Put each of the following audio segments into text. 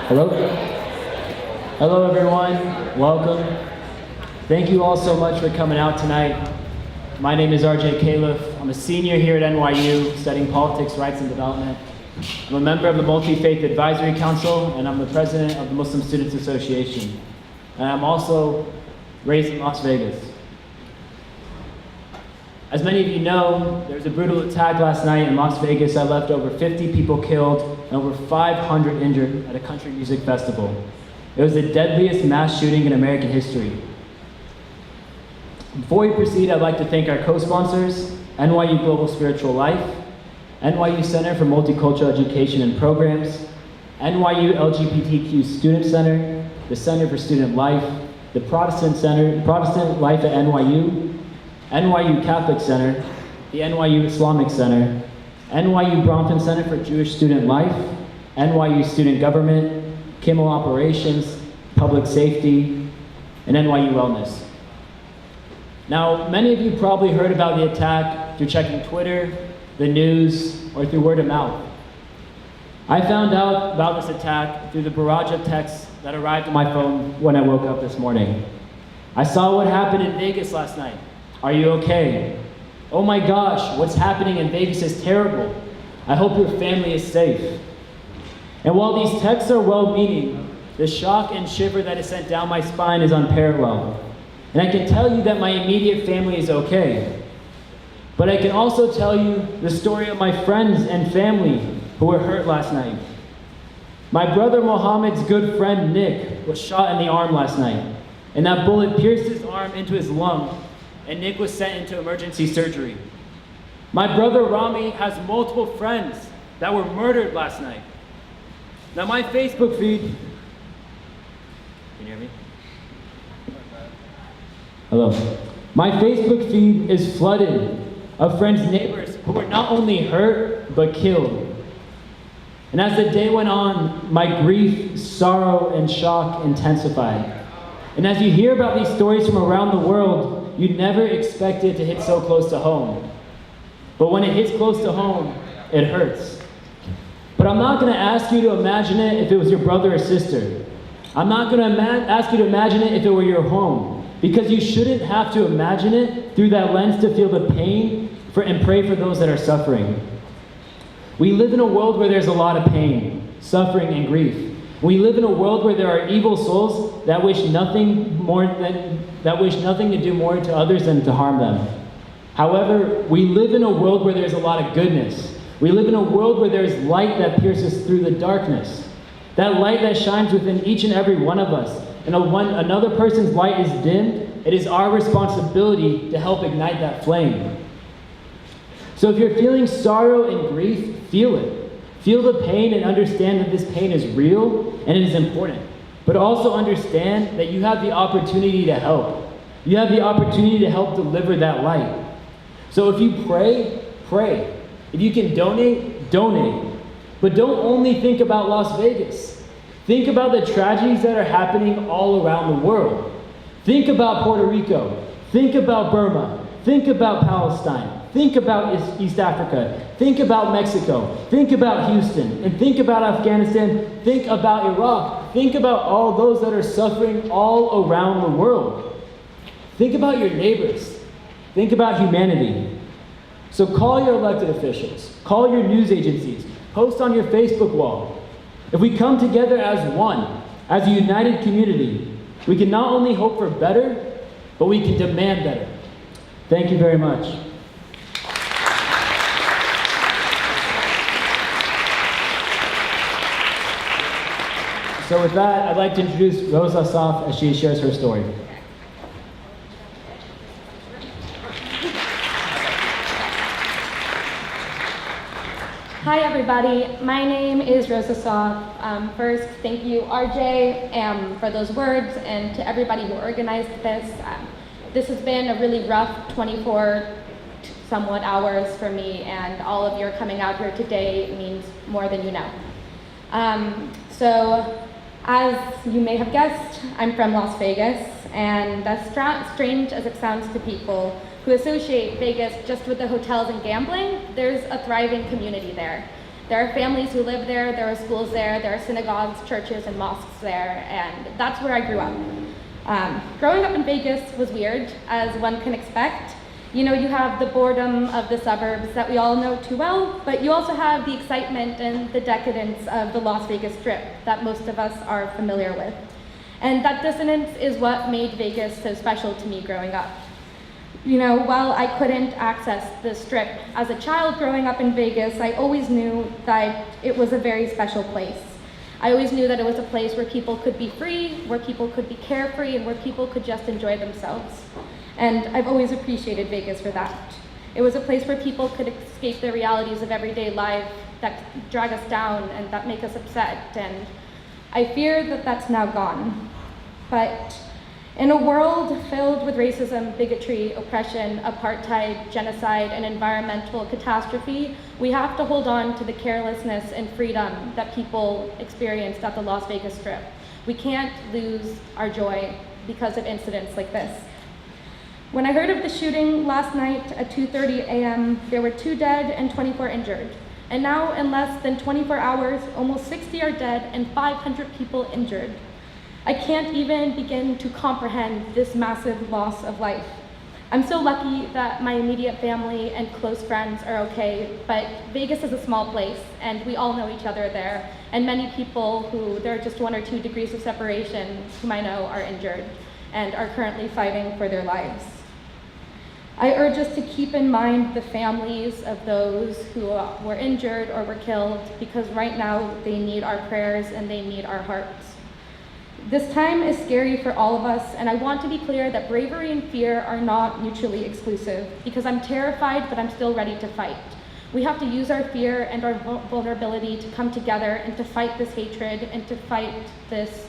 Hello? Hello everyone, welcome. Thank you all so much for coming out tonight. My name is RJ Califf. I'm a senior here at NYU studying politics, rights, and development. I'm a member of the Multi-Faith Advisory Council, and I'm the president of the Muslim Students Association. And I'm also raised in Las Vegas. As many of you know, there was a brutal attack last night in Las Vegas that left over 50 people killed and over 500 injured at a country music festival. It was the deadliest mass shooting in American history. Before we proceed, I'd like to thank our co-sponsors, NYU Global Spiritual Life, NYU Center for Multicultural Education and Programs, NYU LGBTQ Student Center, the Center for Student Life, the Protestant Life at NYU, NYU Catholic Center, the NYU Islamic Center, NYU Bronfman Center for Jewish Student Life, NYU Student Government, Kimmel Operations, Public Safety, and NYU Wellness. Now, many of you probably heard about the attack through checking Twitter, the news, or through word of mouth. I found out about this attack through the barrage of texts that arrived on my phone when I woke up this morning. I saw what happened in Vegas last night. Are you okay? Oh my gosh, what's happening in Vegas is terrible. I hope your family is safe. And while these texts are well-meaning, the shock and shiver that is sent down my spine is unparalleled. And I can tell you that my immediate family is okay. But I can also tell you the story of my friends and family who were hurt last night. My brother Mohammed's good friend Nick was shot in the arm last night, and that bullet pierced his arm into his lung, and Nick was sent into emergency surgery. My brother Rami has multiple friends that were murdered last night. Now my Facebook feed, can you hear me? Hello. My Facebook feed is flooded of friends' neighbors who were not only hurt, but killed. And as the day went on, my grief, sorrow, and shock intensified. And as you hear about these stories from around the world, you never expect it to hit so close to home. But when it hits close to home, it hurts. But I'm not going to ask you to imagine it if it was your brother or sister. I'm not going to ask you to imagine it if it were your home, because you shouldn't have to imagine it through that lens to feel the pain and pray for those that are suffering. We live in a world where there's a lot of pain, suffering, and grief. We live in a world where there are evil souls that wish nothing to do more to others than to harm them. However, we live in a world where there's a lot of goodness. We live in a world where there's light that pierces through the darkness. That light that shines within each and every one of us. And when another person's light is dimmed, it is our responsibility to help ignite that flame. So if you're feeling sorrow and grief, feel it. Feel the pain and understand that this pain is real and it is important. But also understand that you have the opportunity to help. You have the opportunity to help deliver that light. So if you pray, pray. If you can donate, donate. But don't only think about Las Vegas. Think about the tragedies that are happening all around the world. Think about Puerto Rico. Think about Burma. Think about Palestine. Think about East Africa. Think about Mexico. Think about Houston. And think about Afghanistan. Think about Iraq. Think about all those that are suffering all around the world. Think about your neighbors. Think about humanity. So call your elected officials. Call your news agencies. Post on your Facebook wall. If we come together as one, as a united community, we can not only hope for better, but we can demand better. Thank you very much. So with that, I'd like to introduce Rose Asaf as she shares her story. Hi everybody, my name is Rose Asaf. First, thank you RJ for those words, and to everybody who organized this. This has been a really rough 24 somewhat hours for me, and all of your coming out here today means more than you know. So, as you may have guessed, I'm from Las Vegas, and as strange as it sounds to people who associate Vegas just with the hotels and gambling, there's a thriving community there. There are families who live there are schools there are synagogues, churches, and mosques there, and that's where I grew up. Growing up in Vegas was weird, as one can expect. You know, you have the boredom of the suburbs that we all know too well, but you also have the excitement and the decadence of the Las Vegas Strip that most of us are familiar with. And that dissonance is what made Vegas so special to me growing up. You know, while I couldn't access the Strip as a child growing up in Vegas, I always knew that it was a very special place. I always knew that it was a place where people could be free, where people could be carefree, and where people could just enjoy themselves. And I've always appreciated Vegas for that. It was a place where people could escape the realities of everyday life that drag us down and that make us upset. And I fear that that's now gone. But in a world filled with racism, bigotry, oppression, apartheid, genocide, and environmental catastrophe, we have to hold on to the carelessness and freedom that people experienced at the Las Vegas Strip. We can't lose our joy because of incidents like this. When I heard of the shooting last night at 2:30 a.m., there were 2 dead and 24 injured. And now, in less than 24 hours, almost 60 are dead and 500 people injured. I can't even begin to comprehend this massive loss of life. I'm so lucky that my immediate family and close friends are okay, but Vegas is a small place, and we all know each other there, and many people who there are just 1 or 2 degrees of separation whom I know are injured and are currently fighting for their lives. I urge us to keep in mind the families of those who were injured or were killed, because right now they need our prayers and they need our hearts. This time is scary for all of us, and I want to be clear that bravery and fear are not mutually exclusive, because I'm terrified, but I'm still ready to fight. We have to use our fear and our vulnerability to come together and to fight this hatred and to fight this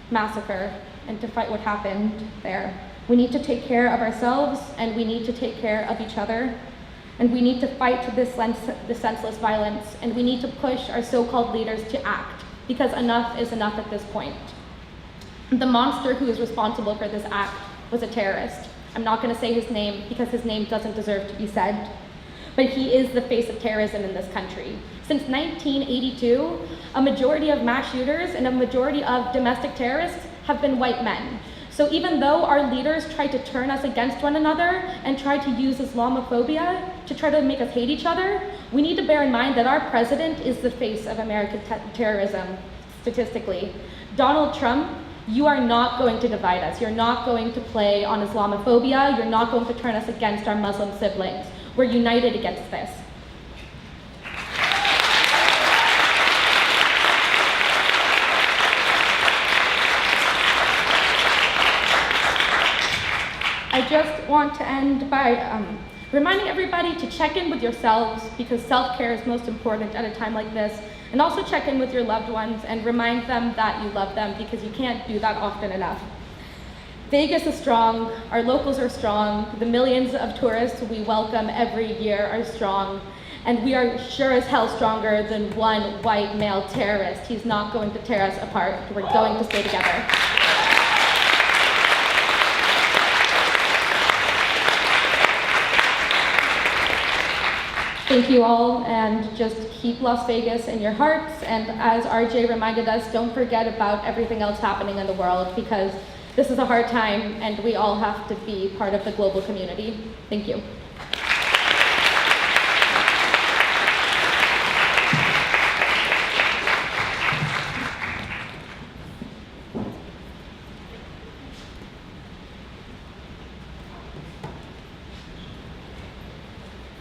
massacre and to fight what happened there. We need to take care of ourselves, and we need to take care of each other, and we need to fight this senseless violence, and we need to push our so-called leaders to act, because enough is enough at this point. The monster who is responsible for this act was a terrorist. I'm not going to say his name because his name doesn't deserve to be said, but he is the face of terrorism in this country. Since 1982, a majority of mass shooters and a majority of domestic terrorists have been white men. So even though our leaders try to turn us against one another and try to use Islamophobia to try to make us hate each other, we need to bear in mind that our president is the face of American terrorism, statistically. Donald Trump, you are not going to divide us. You're not going to play on Islamophobia. You're not going to turn us against our Muslim siblings. We're united against this. I just want to end by reminding everybody to check in with yourselves, because self-care is most important at a time like this, and also check in with your loved ones and remind them that you love them, because you can't do that often enough. Vegas is strong, our locals are strong, the millions of tourists we welcome every year are strong, and we are sure as hell stronger than one white male terrorist. He's not going to tear us apart. We're going to stay together. Thank you all, and just keep Las Vegas in your hearts. And as RJ reminded us, don't forget about everything else happening in the world, because this is a hard time and we all have to be part of the global community. Thank you.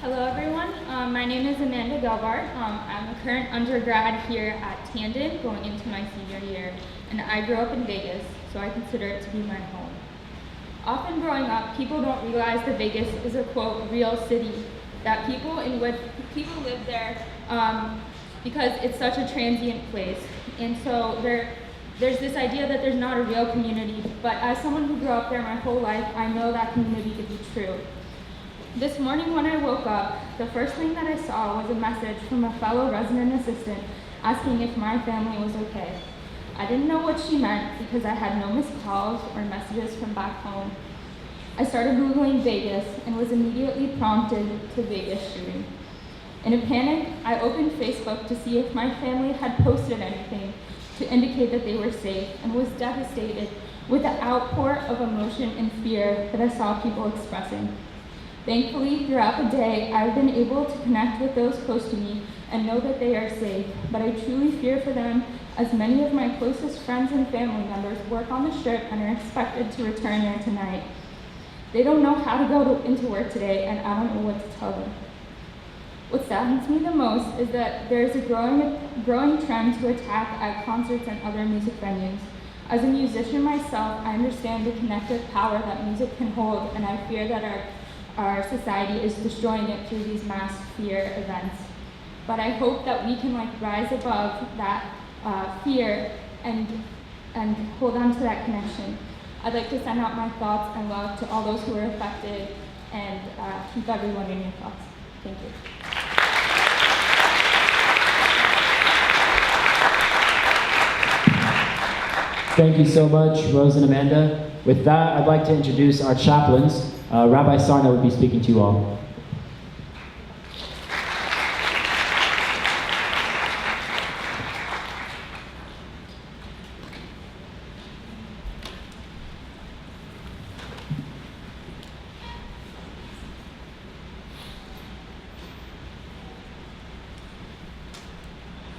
Hello everyone, my name is Amanda Gelbart. I'm a current undergrad here at Tandon, going into my senior year, and I grew up in Vegas, so I consider it to be my home. Often growing up, people don't realize that Vegas is a, quote, real city, that people live there because it's such a transient place, and so there's this idea that there's not a real community, but as someone who grew up there my whole life, I know that community to be true. This morning when I woke up, the first thing that I saw was a message from a fellow resident assistant asking if my family was okay. I didn't know what she meant because I had no missed calls or messages from back home. I started Googling Vegas and was immediately prompted to Vegas shooting. In a panic, I opened Facebook to see if my family had posted anything to indicate that they were safe, and was devastated with the outpour of emotion and fear that I saw people expressing. Thankfully, throughout the day, I've been able to connect with those close to me and know that they are safe, but I truly fear for them, as many of my closest friends and family members work on the strip and are expected to return there tonight. They don't know how to go into work today, and I don't know what to tell them. What saddens me the most is that there is a growing trend to attack at concerts and other music venues. As a musician myself, I understand the connective power that music can hold, and I fear that our society is destroying it through these mass fear events. But I hope that we can rise above that fear and hold on to that connection. I'd like to send out my thoughts and love to all those who are affected, and keep everyone in your thoughts. Thank you. Thank you so much, Rose and Amanda. With that, I'd like to introduce our chaplains. Rabbi Sarna will be speaking to you all.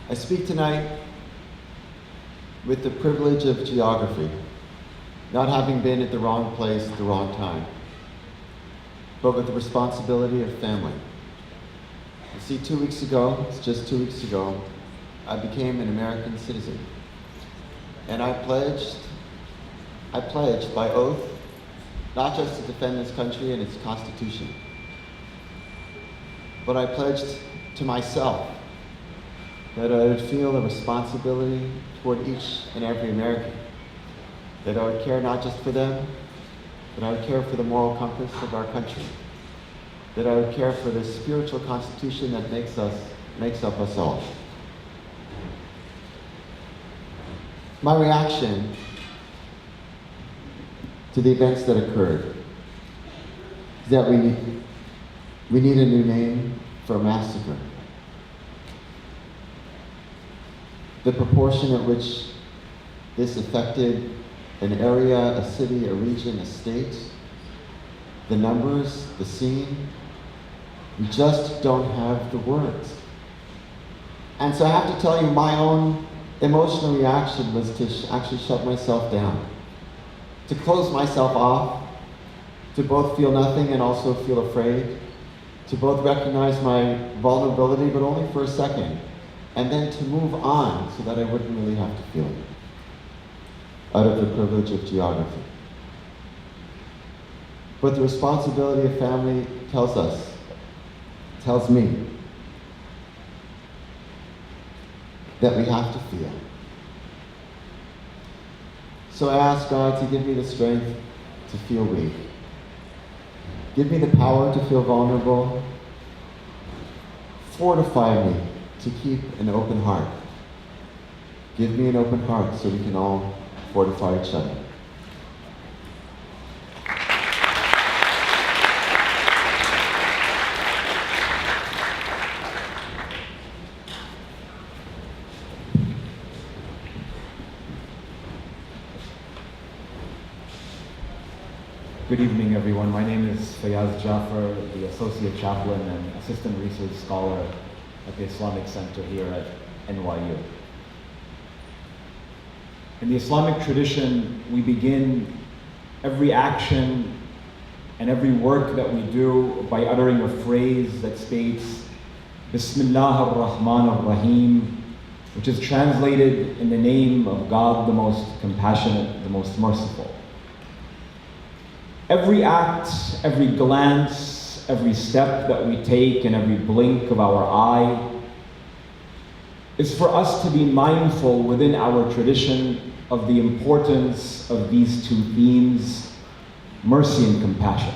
I speak tonight with the privilege of geography, not having been at the wrong place at the wrong time, but with the responsibility of family. You see, 2 weeks ago, it's just 2 weeks ago, I became an American citizen. And I pledged by oath, not just to defend this country and its Constitution, but I pledged to myself that I would feel a responsibility toward each and every American, that I would care not just for them, but I would care for the moral compass of our country, that I would care for the spiritual constitution that makes up us all. My reaction to the events that occurred is that we need a new name for a massacre. The proportion at which this affected an area, a city, a region, a state, the numbers, the scene, we just don't have the words. And so I have to tell you, my own emotional reaction was to actually shut myself down, to close myself off, to both feel nothing and also feel afraid, to both recognize my vulnerability, but only for a second, and then to move on so that I wouldn't really have to feel it, out of the privilege of geography. But the responsibility of family tells me that we have to feel. So I ask God to give me the strength to feel weak. Give me the power to feel vulnerable. Fortify me to keep an open heart. Give me an open heart so we can all fortify each other. Good evening, everyone. My name is Fayaz Jaffer, the Associate Chaplain and Assistant Research Scholar at the Islamic Center here at NYU. In the Islamic tradition, we begin every action and every work that we do by uttering a phrase that states, Bismillah ar-Rahman ar-Rahim, which is translated in the name of God, the most compassionate, the most merciful. Every act, every glance, every step that we take and every blink of our eye is for us to be mindful within our tradition of the importance of these two themes, mercy and compassion.